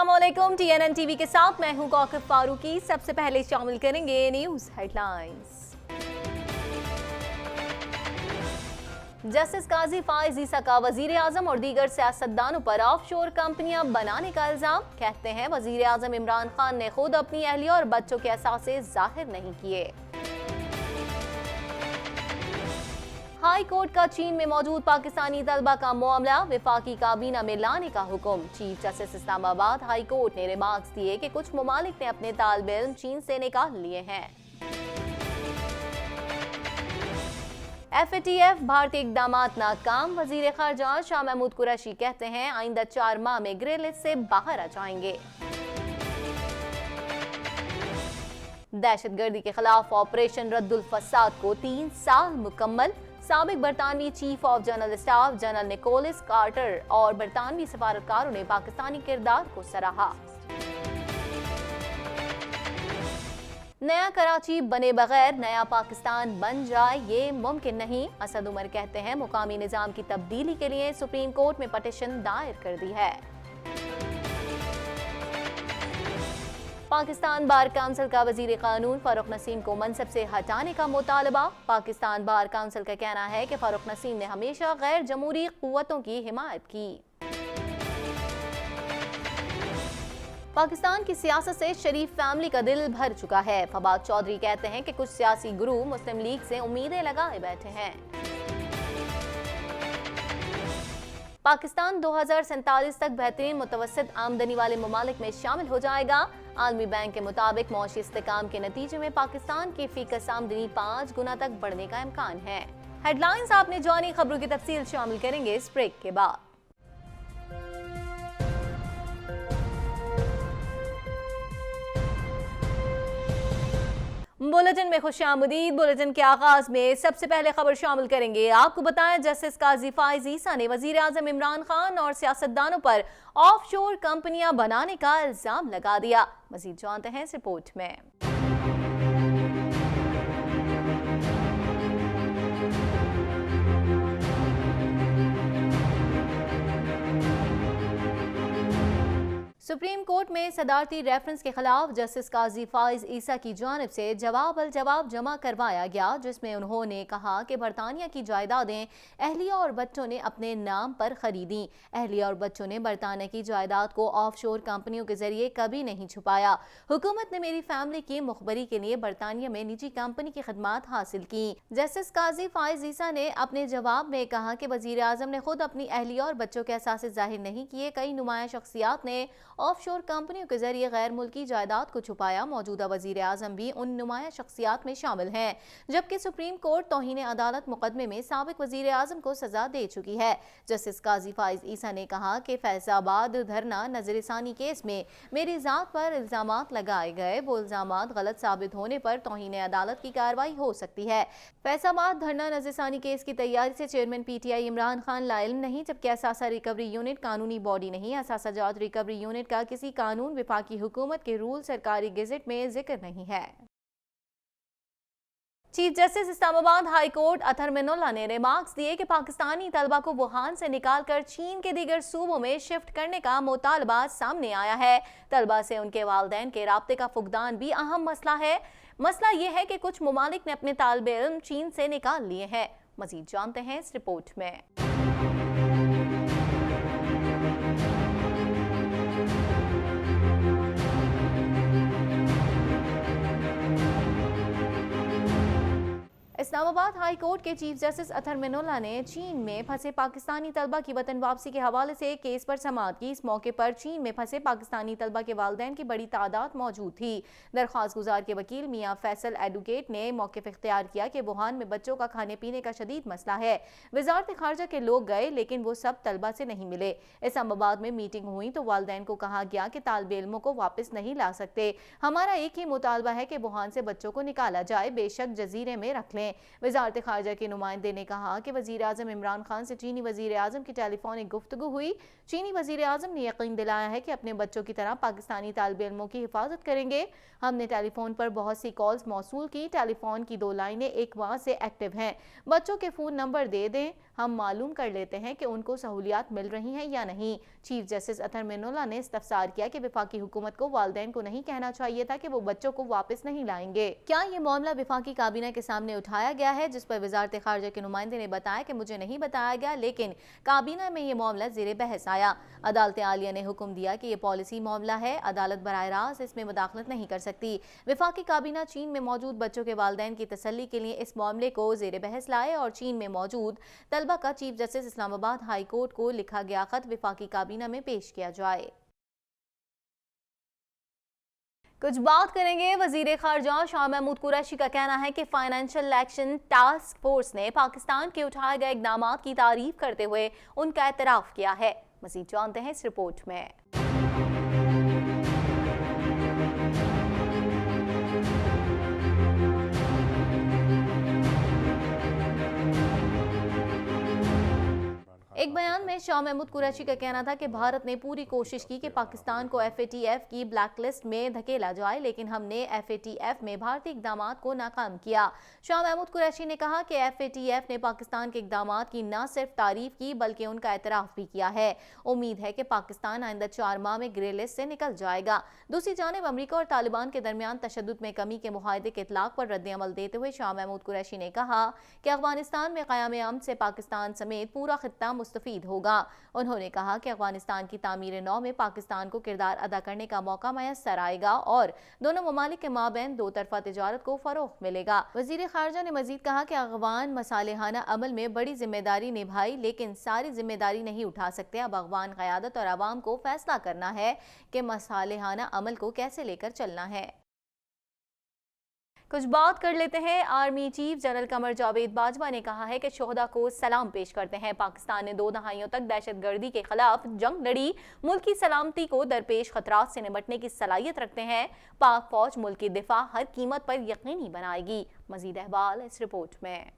अस्सलामुअलैकुम। TNN TV के साथ मैं हूं कौकब फारूकी। सबसे पहले शामिल करेंगे न्यूज हेडलाइंस। जस्टिस काजी फाइज ईसा का वजीर आजम और दीगर सियासतदानों पर ऑफशोर कंपनियां बनाने का इल्जाम। कहते हैं वजीर आजम इमरान खान ने खुद अपनी अहलिया और बच्चों के असासे जाहिर नहीं किए। हाई कोर्ट का चीन में मौजूद पाकिस्तानी तलबा का मामला वफाकी काबीना में लाने का हुक्म। Chief justice Islamabad high court ने रिमार्क्स दिए कि कुछ ममालिक ने अपने तालिब इल्म चीन से निकाल लिए हैं। FATF भारतीय इक़दामात नाकाम। वजीर खारजा शाह महमूद कुरैशी कहते हैं आइंदा 4 माह में ग्रे लिस्ट से बाहर आ जाएंगे। दहशतगर्दी के खिलाफ ऑपरेशन रद्दुल फसाद को 3 साल मुकम्मल। साबिक बरतानवी chief of general staff general Nicholas Carter और बरतानवी सफारतकारों ने पाकिस्तानी किरदार को सराहा। नया कराची बने बगैर नया पाकिस्तान बन जाए ये मुमकिन नहीं। असद उमर कहते हैं मुकामी निजाम की तब्दीली के लिए सुप्रीम कोर्ट में पटिशन दायर कर दी है। पाकिस्तान बार काउंसिल का वजीर कानून फारूक नसीम को मनसब से हटाने का मुतालबा। पाकिस्तान बार काउंसिल का कहना है कि फारूक नसीम ने हमेशा गैर जमहूरी कुव्वतों की हिमायत की। पाकिस्तान की सियासत से शरीफ फैमिली का दिल भर चुका है। फवाद चौधरी कहते हैं कि कुछ सियासी गुरु मुस्लिम लीग से उम्मीदें लगाए बैठे हैं। पाकिस्तान 2047 तक बेहतरीन मुतवस्सित आमदनी वाले ममालिक में शामिल हो जाएगा। आलमी बैंक के मुताबिक मौशी इस्तेकाम के नतीजे में पाकिस्तान की फीकस आमदनी 5 गुना तक बढ़ने का इम्कान है। हेडलाइंस आपने जानी, खबरों की तफसील शामिल करेंगे इस ब्रेक के बाद। बुलेटिन में खुशामदीद। बुलेटिन के आगाज में सबसे पहले खबर शामिल करेंगे। आपको बताएं जस्टिस काजी फाइज ईसा ने वजीर आजम इमरान खान और सियासतदानों पर ऑफशोर कंपनियां बनाने का इल्जाम लगा दिया। मजीद जानते हैं इस रिपोर्ट में। सुप्रीम कोर्ट में सदारती रेफरेंस के खिलाफ जस्टिस काजी फाइज ईसा की जानिब से जवाब अल जवाब जमा करवाया गया, जिसमें उन्होंने कहा कि बरतानिया की जायदादें अहलिया और बच्चों ने अपने नाम पर खरीदी। अहलिया और बच्चों ने बरतानिया की जायदाद को ऑफशोर कंपनियों के जरिए कभी नहीं छुपाया। हुकूमत ने मेरी फैमिली की मुखबरी के लिए बरतानिया में निजी कंपनी की खदमात हासिल की। जस्टिस काजी फाइज ईसा ने अपने जवाब में कहा कि वजीर आजम ने खुद अपनी अहलिया और बच्चों के असासे जाहिर नहीं किए। कई नुमाया शख्सियात ने ऑफशोर कंपनियों के जरिए गैर मुल्की जायदाद को छुपाया। मौजूदा वजीर आजम भी उन नुमाया शख्सियात में शामिल हैं, जबकि सुप्रीम कोर्ट तौहीन अदालत मुकदमे में साबिक वजीर आजम को सजा दे चुकी है। जस्टिस काजी फाइज ईसा ने कहा कि फैसलाबाद धरना नजरसानी केस में मेरी जात पर इल्जामात लगाए गए, वो इल्जामात गलत साबित होने पर तौहीन अदालत की कार्रवाई हो सकती है। फैसलाबाद धरना नजरसानी केस की तैयारी से चेयरमैन PTI इमरान खान लाइल्म नहीं, जबकि असासा रिकवरी यूनिट कानूनी बॉडी नहीं। असासा जात रिकवरी यूनिट का किसी कानून विफाकी हुकूमत के रूल सरकारी गेजेट में जिक्र नहीं है। Chief justice Islamabad high court Athar Minallah ने रिमार्क्स दिए कि पाकिस्तानी तलबा को वुहान से निकालकर चीन के दीगर सूबों में शिफ्ट करने का मुतालबा सामने आया है। तलबा से उनके वालिदैन के राब्ते का फुकदान भी अहम मसला है। मसला यह है कि कुछ ममालिक ने अपने तालिबे इल्म चीन से निकाल लिए हैं। मजीद जानते हैं इस रिपोर्ट में। इस्लामाबाद हाई कोर्ट के चीफ जस्टिस अतहर मिनुल्लाह ने चीन में फंसे पाकिस्तानी तलबा की वतन वापसी के हवाले से केस पर समाअत की। इस मौके पर चीन में फंसे पाकिस्तानी तलबा के वालिदैन की बड़ी तादाद मौजूद थी। दरख्वास्त गुजार के वकील मियां फैसल एडवोकेट ने मौक़िफ़ इख्तियार किया कि वुहान में बच्चों का खाने पीने का शदीद मसला है। वज़ारत खारजा के लोग गए, लेकिन वो सब तलबा से नहीं मिले। इस्लामाबाद में मीटिंग हुई तो वालिदैन को कहा गया कि तालिबे इल्मों को वापस नहीं ला सकते। हमारा एक ही मुतालबा है कि वुहान से बच्चों को निकाला जाए, बेशक जजीरे में रख लें। वजारत खारजा के नुमाइंदे ने कहा कि वजीर आजम इमरान खान से चीनी वजीर आजम की टेलीफोनिक गुफ्तगू हुई। चीनी वजीर आजम ने यकीन दिलाया है कि अपने बच्चों की तरह पाकिस्तानी तालिब इल्मों की हिफाजत करेंगे। हमने टेलीफोन पर बहुत सी कॉल्स मौसूल की। टेलीफोन की 2 लाइनें एक माह से एक्टिव हैं। बच्चों के फ़ोन नंबर दे दें, हम मालूम कर लेते हैं कि उनको सहूलियात मिल रही हैं या नहीं। चीफ जस्टिस अतर मिनुल्लाह ने इस्तफसार किया कि वफाकी हुकूमत को वालिदैन को नहीं कहना चाहिए था कि वो बच्चों को वापस नहीं लाएंगे। क्या ये मामला वफाकी काबीना के सामने उठाया गया है, जिस पर वजारत खारजा के नुमाइंदे ने बताया कि मुझे नहीं बताया गया, लेकिन काबीना में ये मामला ज़ेरे बहस आया। अदालत आलिया ने हुक्म दिया कि ये पॉलिसी मामला है, अदालत बराह रास्त इसमें मुदाखलत नहीं कर सकती। वफाकी काबीना चीन में मौजूद बच्चों के वालिदैन की तसल्ली के लिए इस मामले को ज़ेरे बहस लाए और चीन में मौजूद तलबा का chief justice Islamabad high court को लिखा गया खत वफाकी काबीना में पेश किया जाए। कुछ बात करेंगे वजीर खारजा शाह महमूद कुरैशी का कहना है कि फाइनेंशियल एक्शन टास्क फोर्स ने पाकिस्तान के उठाए गए इक़दामात की तारीफ करते हुए उनका एतराफ़ किया है। मज़ीद जानते हैं इस रिपोर्ट में। एक बयान में शाह महमूद कुरैशी का कहना था कि भारत ने पूरी कोशिश की कि पाकिस्तान को FATF की ब्लैक लिस्ट में धकेला जाए, लेकिन हमने FATF में भारतीय इक़दामात को नाकाम किया। शाह महमूद कुरैशी ने कहा कि FATF ने पाकिस्तान के इक़दामात की न सिर्फ तारीफ की बल्कि उनका एतराफ़ भी किया है। उम्मीद है कि पाकिस्तान आइंदा 4 माह में ग्रे लिस्ट से निकल जाएगा। दूसरी जानिब अमरीका और तालिबान के दरमियान तशद्दुद में कमी के मुआहदे के इतलाक़ पर रद्द अमल देते हुए शाह महमूद कुरैशी ने कहा कि अफगानिस्तान में क़याम अमन से पाकिस्तान समेत पूरा खित्ता मुस्तफ़ीद होगा। उन्होंने कहा कि अफगानिस्तान की तामीर नौ में पाकिस्तान को किरदार अदा करने का मौका मैसर आएगा और दोनों ममालिक के माबैन दो तरफा तिजारत को फरोग़ मिलेगा। वज़ीर ख़ारजा ने मज़ीद कहा कि अफ़गान मसालेहाना अमल में बड़ी जिम्मेदारी निभाई, लेकिन सारी जिम्मेदारी नहीं उठा सकते। अब अफ़गान क़यादत और आवाम को फैसला करना है कि मसालेहाना अमल को कैसे लेकर चलना है। कुछ बात कर लेते हैं। Army chief general Qamar Javed Bajwa ने कहा है कि शोहदा को सलाम पेश करते हैं। पाकिस्तान ने 2 दहाइयों तक दहशतगर्दी के खिलाफ जंग लड़ी, मुल्क की सलामती को दरपेश खतरात से निपटने की सलाहियत रखते हैं। पाक फौज मुल्क की दिफा हर कीमत पर यकीनी बनाएगी। मजीद अहवाल इस रिपोर्ट में।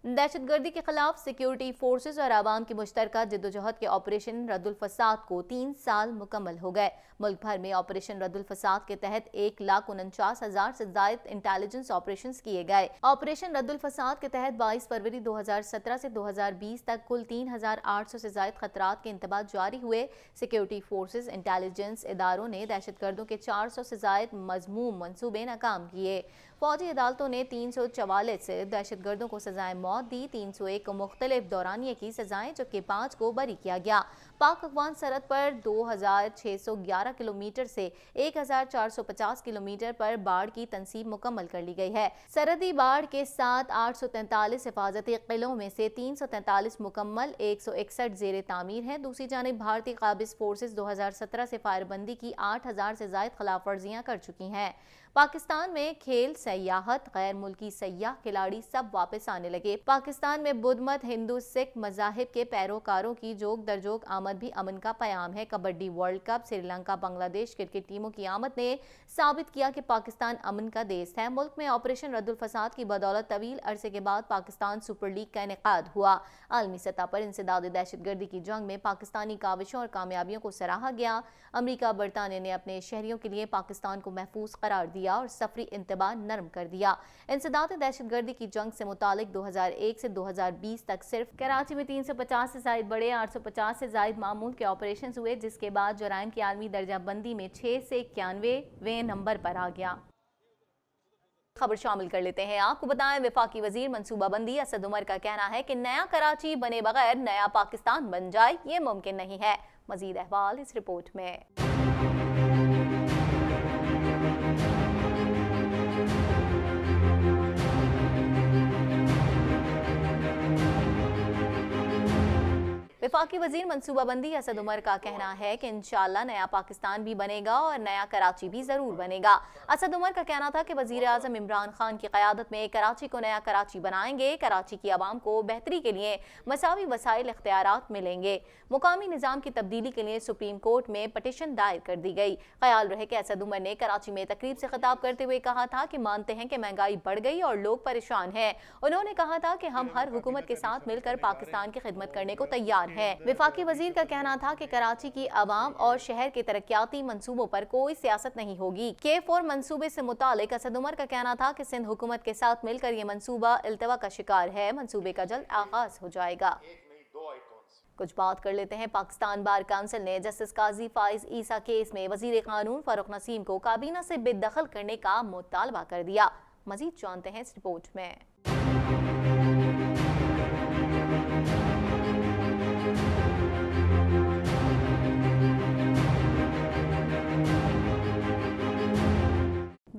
दहशतगर्दी के खिलाफ सिक्योरिटी फोर्सेस और आवाम की मुश्तरका जद्दोजहद के ऑपरेशन रद्दुल फसाद को 3 साल मुकम्मल हो गए। मुल्क भर में ऑपरेशन रद्दुल फसाद के तहत 1,49,000 से ज़ायद इंटेलिजेंस ऑपरेशंस किए गए। ऑपरेशन रद्दुल फसाद के तहत 22 फरवरी 2017 से 2020 तक कुल 3,800 से ज़ायद खतरात के इंतबाह जारी हुए। सिक्योरिटी फोर्सेस इंटेलिजेंस इदारों ने दहशतगर्दों के 400 से ज़ायद मज़मूम मंसूबे नाकाम किए। फौजी अदालतों ने 344 से दहशतगर्दों को सजाएं मौत दी, 301 को मुख्तलिफ दौरानिये की सजाएं, जबकि 5 को बरी किया गया। पाक अफगान सरहद पर 2,611 किलोमीटर से 1,450 किलोमीटर पर बाढ़ की तनसीब मुकम्मल कर ली गई है। सरहदी बाढ़ के साथ 843 हिफाजती किलों में से 343 मुकम्मल, 161 ज़ेर तामीर हैं। दूसरी जानिब भारतीय काबिज फोर्सेस 2017 से फायरबंदी की 8,000 से ज़ायद खिलाफ वर्जियाँ कर चुकी हैं। पाकिस्तान में खेल, सयाहत, गैर मुल्की सयाह खिलाड़ी सब वापस आने लगे। पाकिस्तान में बुद्ध मत, हिंदू, सिख मज़ाहिब के पैरोकारों की जोक दरजोक आमद भी अमन का पैगाम है। Kabaddi world cup, Sri Lanka Bangladesh cricket टीमों की आमद ने साबित किया कि पाकिस्तान अमन का देश है। मुल्क में ऑपरेशन रद्दुल फसाद की बदौलत तवील अरसे के बाद पाकिस्तान सुपर लीग का इनेकाद हुआ। आलमी सतह पर इंसदाद दहशतगर्दी की जंग में पाकिस्तानी काविशों और कामयाबियों को सराहा गया। अमरीका बरतानिया ने अपने शहरियों के लिए पाकिस्तान को महफूज करार दिया और सफरी इंतबाह नरम कर दिया। इंसदाद दहशतगर्दी की जंग से मुतालिक 2001 से 2020 तक सिर्फ कराची में 350 से ज़ायद बड़े, 850 से ज़ायद मामूल के ऑपरेशन हुए, जिसके बाद जराइम की आलमी दर्जाबंदी में 6 से 91वें नंबर पर आ गया। खबर शामिल कर लेते हैं। आपको बताएं, वफाकी वजीर मनसूबाबंदी असद उमर का कहना है कि नया कराची बने बगैर नया पाकिस्तान बन जाए ये मुमकिन नहीं है। मजीद अहवाल इस रिपोर्ट में। वफाकी वजीर मनसूबाबंदी असद उमर का कहना है कि इंशाअल्लाह नया पाकिस्तान भी बनेगा और नया कराची भी जरूर बनेगा। असद उमर का कहना था कि वजीर आजम इमरान खान की क़यादत में कराची को नया कराची बनाएंगे। कराची की आवाम को बेहतरी के लिए मसावी वसाइल इख्तियारात मिलेंगे। मुकामी निज़ाम की तब्दीली के लिए सुप्रीम कोर्ट में पटिशन दायर कर दी गई। ख्याल रहे कि असद उमर ने कराची में तकरीब से खिताब करते हुए कहा था कि मानते हैं कि महंगाई बढ़ गई और लोग परेशान हैं। उन्होंने कहा था कि हम हर हुकूमत के साथ मिलकर पाकिस्तान की खिदमत करने को तैयार हैं। वफाकी वजीर का कहना था कि कराची की आवाम और शहर के तरक्याती मंसूबों पर कोई सियासत नहीं होगी। K4 मंसूबे से मुतालिक असद उमर का कहना था कि सिंध हुकूमत के साथ मिलकर ये मंसूबा इल्तवा का शिकार है। मंसूबे का जल्द आगाज हो जाएगा। कुछ बात कर लेते हैं। पाकिस्तान बार काउंसिल ने जस्टिस काजी फाइज ईसा केस में वजीर कानून फारूक नसीम को काबीना से बेदखल करने का मुतालबा कर दिया। मजीद जानते हैं इस रिपोर्ट में।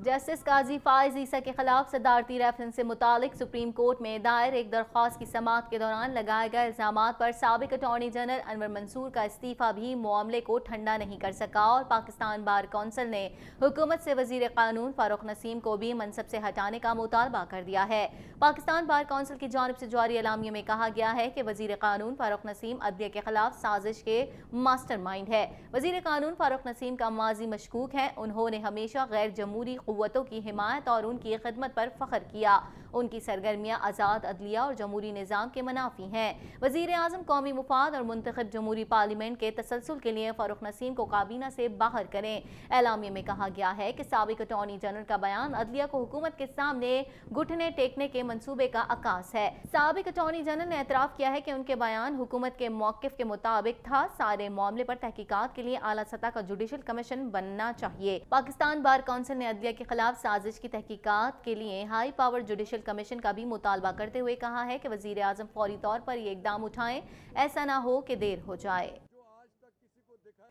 जस्टिस काजी फाइज ईसा के खिलाफ सदारती रेफरेंस से मुतालिक सुप्रीम कोर्ट में दायर एक दरख्वास्त की समाअत के दौरान लगाए गए इल्जामात पर साबिक अटॉर्नी जनरल अनवर मंसूर का इस्तीफा भी मामले को ठंडा नहीं कर सका और पाकिस्तान बार कौंसिल ने हुकूमत से वजीर कानून फारूक नसीम को भी मनसब से हटाने का मुतालबा कर दिया है। पाकिस्तान बार कौंसिल की जानिब से जारी एलामिया में कहा गया है कि वजीर कानून फारूक नसीम अदलिया के खिलाफ साजिश के मास्टरमाइंड है। वजीर कानून फारूक नसीम का माजी मशकूक है। उन्होंने हमेशा गैर जमहूरी क़ुव्वतों की हिमायत और उनकी खिदमत पर फख्र किया। उनकी सरगर्मियाँ आज़ाद अदलिया और जमहूरी निज़ाम के मुनाफी हैं। वज़ीर आज़म कौमी मुफाद और मुंतखब जमहूरी पार्लियामेंट के तसलसल के लिए फारूक नसीम को काबीना से बाहर करें। एलामिया में कहा गया है कि साबिक अटॉर्नी जनरल का बयान अदलिया को हुकूमत के सामने घुटने टेकने के मंसूबे का अक्कास है। साबिक अटॉर्नी जनरल ने एतराफ़ किया है कि उनके बयान हुकूमत के मौक़िफ़ के मुताबिक था। सारे मामले पर तहकीकात के लिए आला सतह का जुडिशल कमीशन बनना चाहिए। पाकिस्तान बार कौंसिल ने अदलिया के खिलाफ साजिश की तहकीकात के लिए हाई पावर जुडिशल कमीशन का भी मुतालबा करते हुए कहा है कि वजीर आजम फौरी तौर पर ये इकदाम उठाएं, ऐसा ना हो कि देर हो जाए।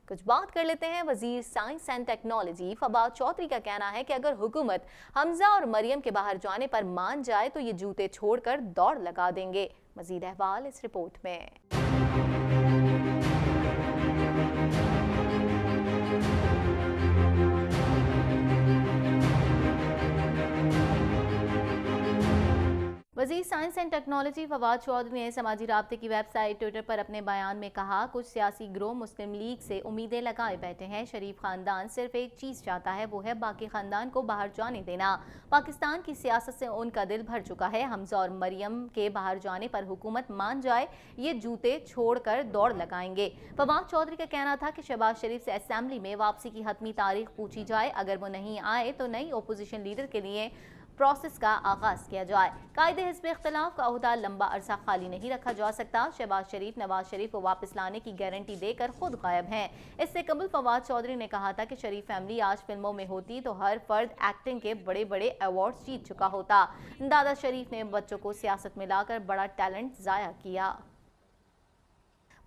कुछ बात कर लेते हैं वजीर science and technology Fawad Chaudhry का कहना है कि अगर हुकूमत हमजा और मरियम के बाहर जाने पर मान जाए तो ये जूते छोड़कर दौड़ लगा देंगे। मजीद अहवाल इस रिपोर्ट में। वज़ीर science and technology Fawad Chaudhry ने समाजी राब्ते की वेबसाइट ट्विटर पर अपने बयान में कहा, कुछ सियासी गिरोह मुस्लिम लीग से उम्मीदें लगाए बैठे हैं। शरीफ खानदान सिर्फ एक चीज़ चाहता है, वो है बाकी खानदान को बाहर जाने देना। पाकिस्तान की सियासत से उनका दिल भर चुका है। हमजा और मरियम के बाहर जाने पर हुकूमत मान जाए, ये जूते छोड़कर दौड़ लगाएंगे। फवाद चौधरी का कहना था कि शहबाज शरीफ से असेंबली में वापसी की हतमी तारीख पूछी जाए। अगर वो नहीं आए तो नई ओपोजिशन लीडर के लिए प्रोसेस का आगाज किया जाए। कायदे हिज़्ब इख्तिलाफ का अहदा लंबा अरसा खाली नहीं रखा जा सकता। शहबाज शरीफ नवाज शरीफ को वापस लाने की गारंटी देकर खुद गायब हैं। इससे कबल फवाद चौधरी ने कहा था कि शरीफ फैमिली आज फिल्मों में होती तो हर फर्द एक्टिंग के बड़े बड़े अवार्ड्स जीत चुका होता। दादा शरीफ ने बच्चों को सियासत में लाकर बड़ा टैलेंट ज़ाया किया।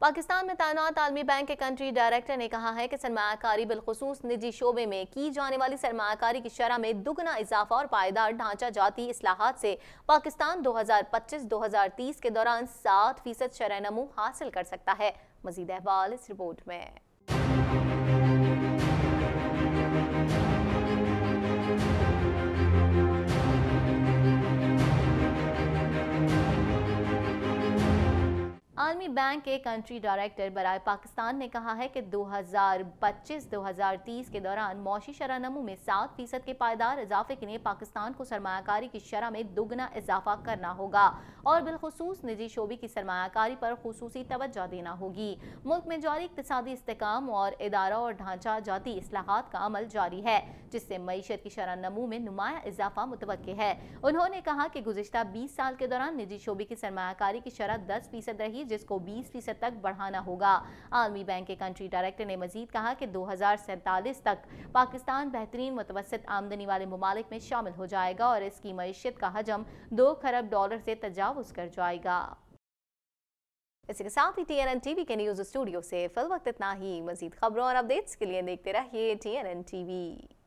पाकिस्तान में तैनात आलमी बैंक के कंट्री डायरेक्टर ने कहा है कि सरमायाकारी बिलखुसूस निजी शोबे में की जाने वाली सरमायाकारी की शरह में दुगना इजाफा और पायदार ढांचा जाती इस्लाहात से पाकिस्तान 2025-2030 के दौरान 7% शरह नमू हासिल कर सकता है। मजीद अहवाल इस रिपोर्ट में। आलमी बैंक के कंट्री डायरेक्टर बराए पाकिस्तान ने कहा है कि 2025-2030 के दौरान मौशी शरह नमू में 7% के पायदार इजाफे के लिए पाकिस्तान को सरमायाकारी की शरह में दुगना इजाफा करना होगा और बिलखुसूस निजी शोबे की सरमायाकारी पर खुसूसी तवज्जो देना होगी। मुल्क में जारी इक्तिसादी इस्तेकाम और इदारा और ढांचा जाती इस्लाहात का अमल जारी है, जिससे मईशत की शरह नमू में नुमाया इजाफा मुतवक्के है। उन्होंने कहा कि गुज़िश्ता 20 साल के दौरान निजी शोबे की सरमायाकारी की शरह 10% रही, जिसको 20% तक बढ़ाना होगा। आलमी बैंक के कंट्री डायरेक्टर ने मजीद कहा कि 2047 तक पाकिस्तान बेहतरीन मुतवस्सित आमदनी वाले मुमालिक में शामिल हो जाएगा और इसकी मईशत का हजम $2 खरब से तजावुज कर जाएगा। इसी के साथ ही TNN TV के न्यूज़ स्टूडियो से फिल वक्त इतना ही। मजीद खबरों और अपडेट्स के लिए देखते रहिए TNN TV।